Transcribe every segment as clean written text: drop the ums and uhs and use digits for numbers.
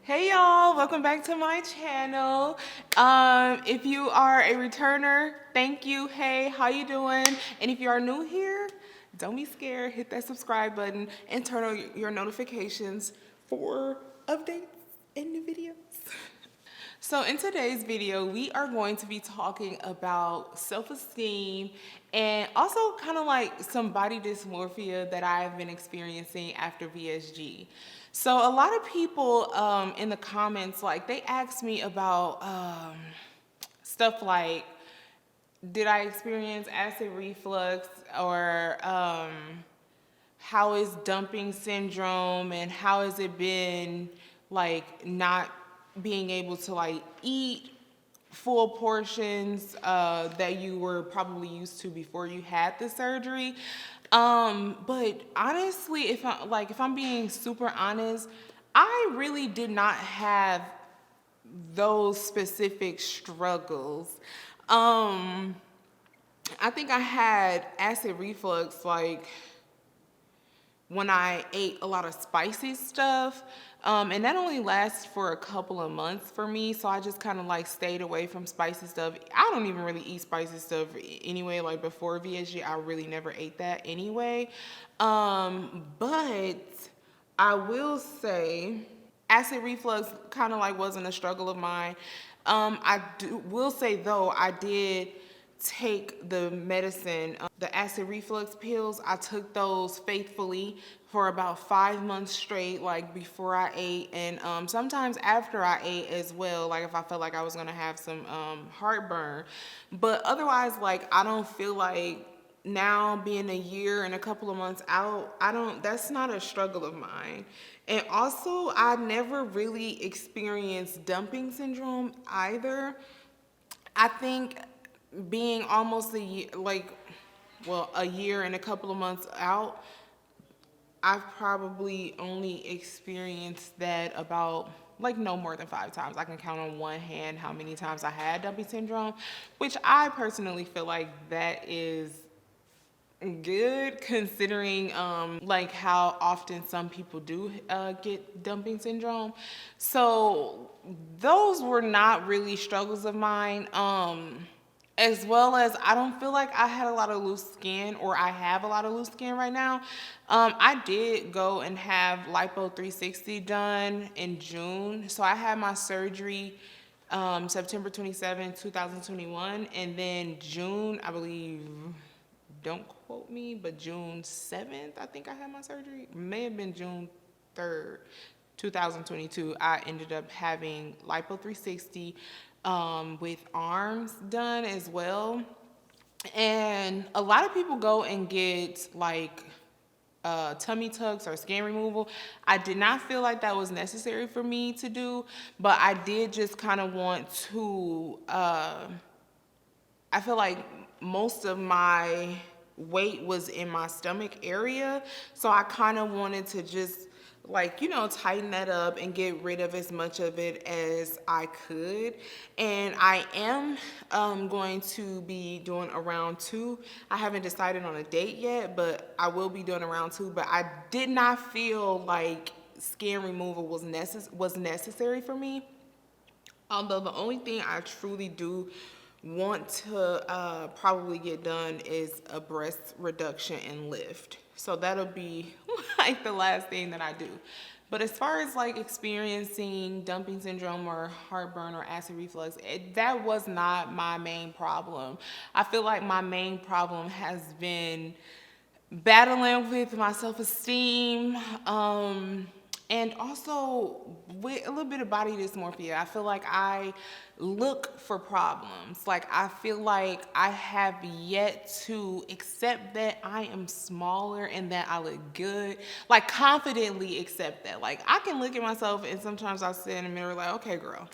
Hey y'all, welcome back to my channel. If you are a returner, thank you. Hey, how you doing? And if you are new here, don't be scared. Hit that subscribe button and turn on your notifications for updates and new videos. So in today's video, we are going to be talking about self-esteem and also kind of like some body dysmorphia that I've been experiencing after VSG. So a lot of people in the comments, like they asked me about stuff like, did I experience acid reflux, or how is dumping syndrome, and how has it been like not being able to like eat full portions that you were probably used to before you had the surgery. But honestly, if I'm being super honest, I really did not have those specific struggles. I think I had acid reflux like when I ate a lot of spicy stuff. And that only lasts for a couple of months for me, so I just kind of like stayed away from spicy stuff. I don't even really eat spicy stuff anyway. Like before VSG, I really never ate that anyway. But I will say acid reflux kind of like wasn't a struggle of mine. Will say though, I did take the medicine, the acid reflux pills. I took those faithfully for about 5 months straight, like before I ate, and sometimes after I ate as well, like if I felt like I was gonna have some heartburn. But otherwise, like I don't feel like now being a year and a couple of months out, that's not a struggle of mine. And also, I never really experienced dumping syndrome either. I think being almost a year, a year and a couple of months out, I've probably only experienced that about like no more than 5 times. I can count on one hand how many times I had dumping syndrome, which I personally feel like that is good considering like how often some people do get dumping syndrome. So those were not really struggles of mine. As well as I don't feel like I had a lot of loose skin, or I have a lot of loose skin right now. I did go and have lipo 360 done in June. So I had my surgery September 27, 2021, and then June, I believe, don't quote me, but June 7th, I think I had my surgery. May have been June 3rd, 2022. I ended up having lipo 360 with arms done as well. And a lot of people go and get like tummy tucks or skin removal. I did not feel like that was necessary for me to do, but I did just kind of want to, I feel like most of my weight was in my stomach area, so I kind of wanted to just like, you know, tighten that up and get rid of as much of it as I could. And I am going to be doing a round 2. I haven't decided on a date yet, but I will be doing a round 2. But I did not feel like skin removal was necessary for me. Although the only thing I truly do want to probably get done is a breast reduction and lift. So that'll be like the last thing that I do. But as far as like experiencing dumping syndrome or heartburn or acid reflux, that was not my main problem. I feel like my main problem has been battling with my self-esteem, and also with a little bit of body dysmorphia. I feel like I look for problems. Like I feel like I have yet to accept that I am smaller and that I look good. Like confidently accept that. Like I can look at myself and sometimes I sit in the mirror like, okay girl,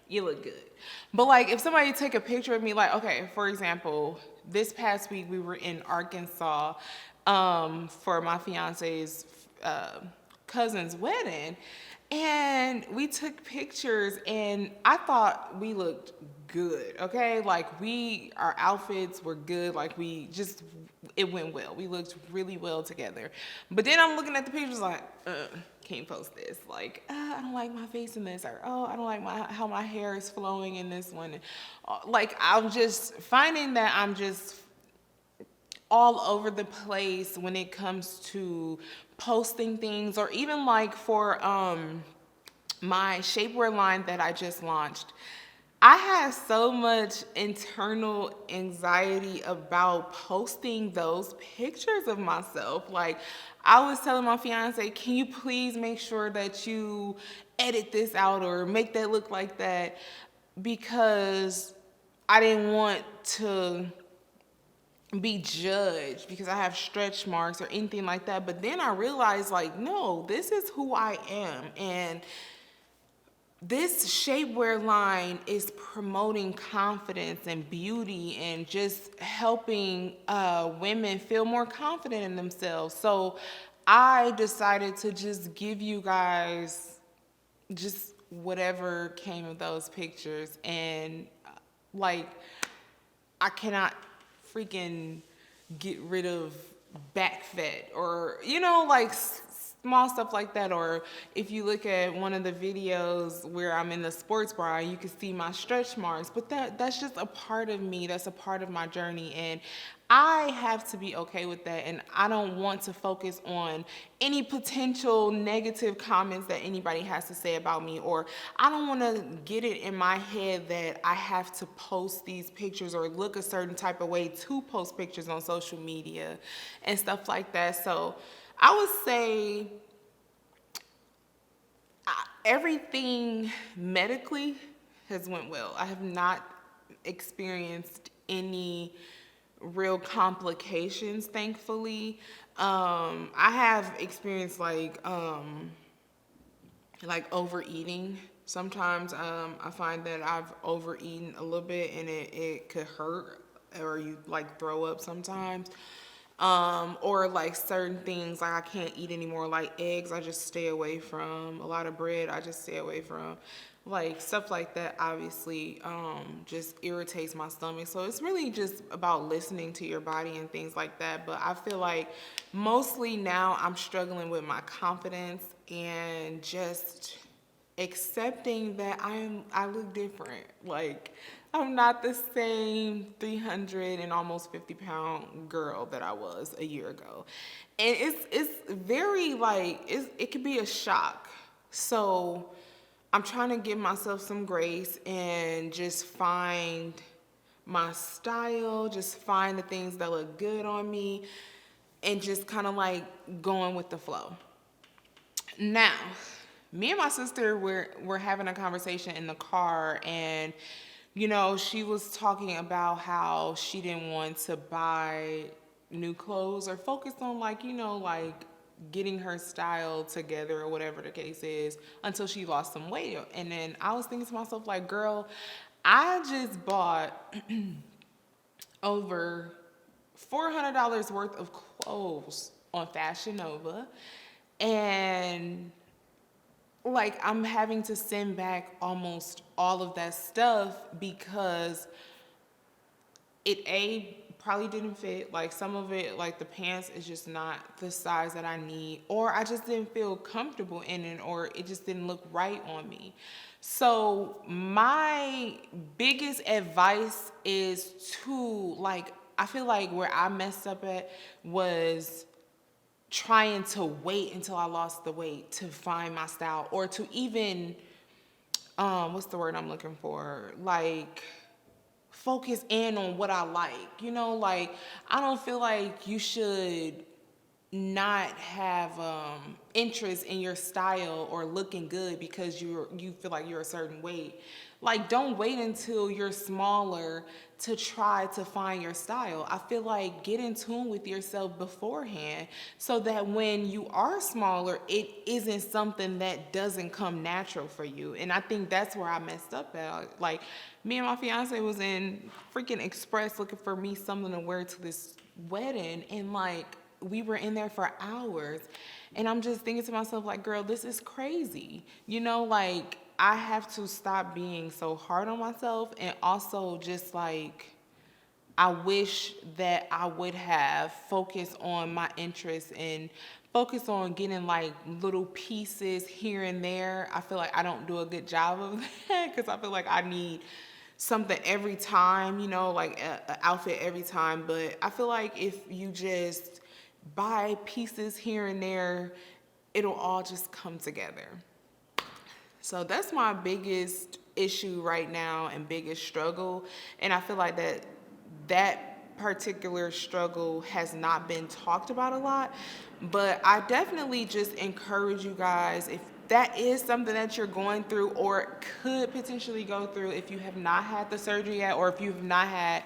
you look good. But like if somebody take a picture of me, like, okay, for example, this past week we were in Arkansas for my fiance's cousin's wedding, and we took pictures, and I thought we looked good, okay? Like, our outfits were good, like, it went well. We looked really well together. But then I'm looking at the pictures like, can't post this. Like, I don't like my face in this, or, I don't like how my hair is flowing in this one. Like, I'm just finding that I'm just all over the place when it comes to posting things, or even like for my shapewear line that I just launched. I had so much internal anxiety about posting those pictures of myself. Like, I was telling my fiance, can you please make sure that you edit this out or make that look like that? Because I didn't want to be judged because I have stretch marks or anything like that. But then I realized, like, no, this is who I am. And this shapewear line is promoting confidence and beauty and just helping women feel more confident in themselves. So I decided to just give you guys just whatever came of those pictures. And like, I cannot freaking get rid of back fat, or, like small stuff like that. Or if you look at one of the videos where I'm in the sports bra, you can see my stretch marks. But that's just a part of me. That's a part of my journey. And I have to be okay with that. And I don't want to focus on any potential negative comments that anybody has to say about me. Or I don't want to get it in my head that I have to post these pictures or look a certain type of way to post pictures on social media and stuff like that. So I would say everything medically has went well. I have not experienced any real complications, thankfully. I have experienced like overeating. Sometimes I find that I've overeaten a little bit, and it could hurt, or you like throw up sometimes. Or like certain things, like I can't eat anymore, like eggs I just stay away from, a lot of bread I just stay away from, like stuff like that obviously just irritates my stomach. So it's really just about listening to your body and things like that. But I feel like mostly now I'm struggling with my confidence and just accepting that I look different. Like, I'm not the same 300 and almost 50-pound girl that I was a year ago. And it's very like, it could be a shock. So I'm trying to give myself some grace and just find my style, just find the things that look good on me, and just kind of like going with the flow. Now, me and my sister were having a conversation in the car, and she was talking about how she didn't want to buy new clothes or focus on like getting her style together or whatever the case is until she lost some weight. And then I was thinking to myself, like, girl, I just bought over $400 worth of clothes on Fashion Nova, and like I'm having to send back almost all of that stuff because it probably didn't fit. Like some of it, like the pants is just not the size that I need, or I just didn't feel comfortable in it, or it just didn't look right on me. So my biggest advice is to I feel like where I messed up at was trying to wait until I lost the weight to find my style, or to even, what's the word I'm looking for? Like, focus in on what I like. Like, I don't feel like you should not have interest in your style or looking good because you feel like you're a certain weight. Like, don't wait until you're smaller to try to find your style. I feel like get in tune with yourself beforehand so that when you are smaller, it isn't something that doesn't come natural for you. And I think that's where I messed up at. Like, me and my fiance was in freaking Express looking for me something to wear to this wedding, and like, we were in there for hours. And I'm just thinking to myself, like, girl, this is crazy. You know, like, I have to stop being so hard on myself, and also just like, I wish that I would have focused on my interests and focused on getting like little pieces here and there. I feel like I don't do a good job of that because I feel like I need something every time, you know, like an outfit every time. But I feel like if you just buy pieces here and there, it'll all just come together. So that's my biggest issue right now and biggest struggle. And I feel like that particular struggle has not been talked about a lot. But I definitely just encourage you guys, if that is something that you're going through or could potentially go through if you have not had the surgery yet, or if you have not had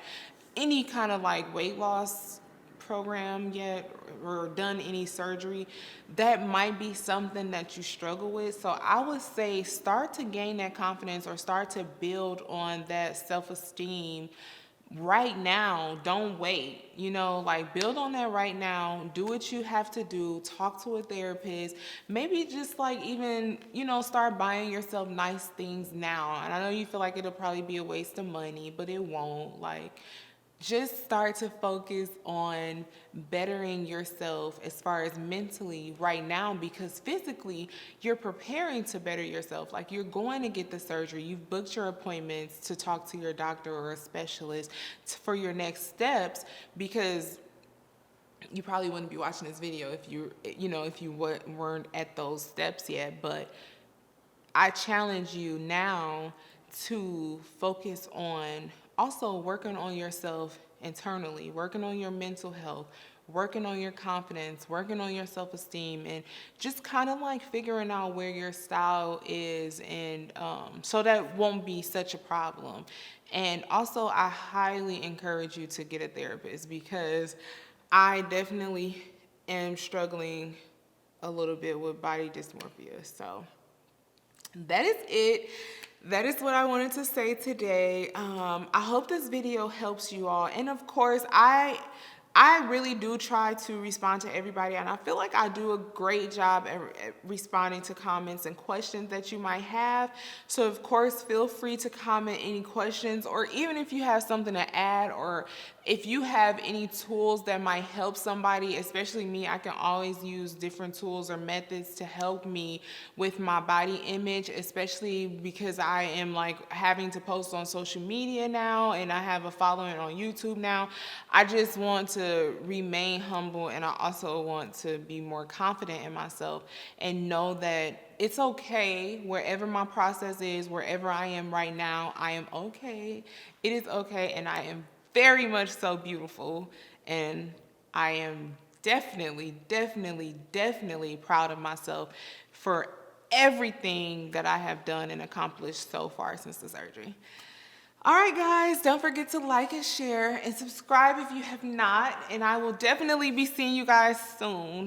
any kind of like weight loss program yet or done any surgery, that might be something that you struggle with. So I would say start to gain that confidence or start to build on that self-esteem right now. Don't wait, you know, like build on that right now. Do what you have to do. Talk to a therapist. Maybe just like even, you know, start buying yourself nice things now. And I know you feel like it'll probably be a waste of money, but it won't. Like, just start to focus on bettering yourself as far as mentally right now, because physically you're preparing to better yourself. Like, you're going to get the surgery. You've booked your appointments to talk to your doctor or a specialist for your next steps, because you probably wouldn't be watching this video if if you weren't at those steps yet. But I challenge you now to focus on also working on yourself internally, working on your mental health, working on your confidence, working on your self-esteem, and just kind of like figuring out where your style is, and so that won't be such a problem. And also, I highly encourage you to get a therapist, because I definitely am struggling a little bit with body dysmorphia. So that is it. That is what I wanted to say today. I hope this video helps you all. And of course, I really do try to respond to everybody, and I feel like I do a great job at responding to comments and questions that you might have. So of course, feel free to comment any questions, or even if you have something to add, or if you have any tools that might help somebody, especially me. I can always use different tools or methods to help me with my body image, especially because I am like having to post on social media now, and I have a following on YouTube now. I just want to remain humble, and I also want to be more confident in myself and know that it's okay wherever my process is, wherever I am right now. I am okay. It is okay, and I am very much so beautiful, and I am definitely proud of myself for everything that I have done and accomplished so far since the surgery. All right, guys, don't forget to like and share and subscribe if you have not, and I will definitely be seeing you guys soon.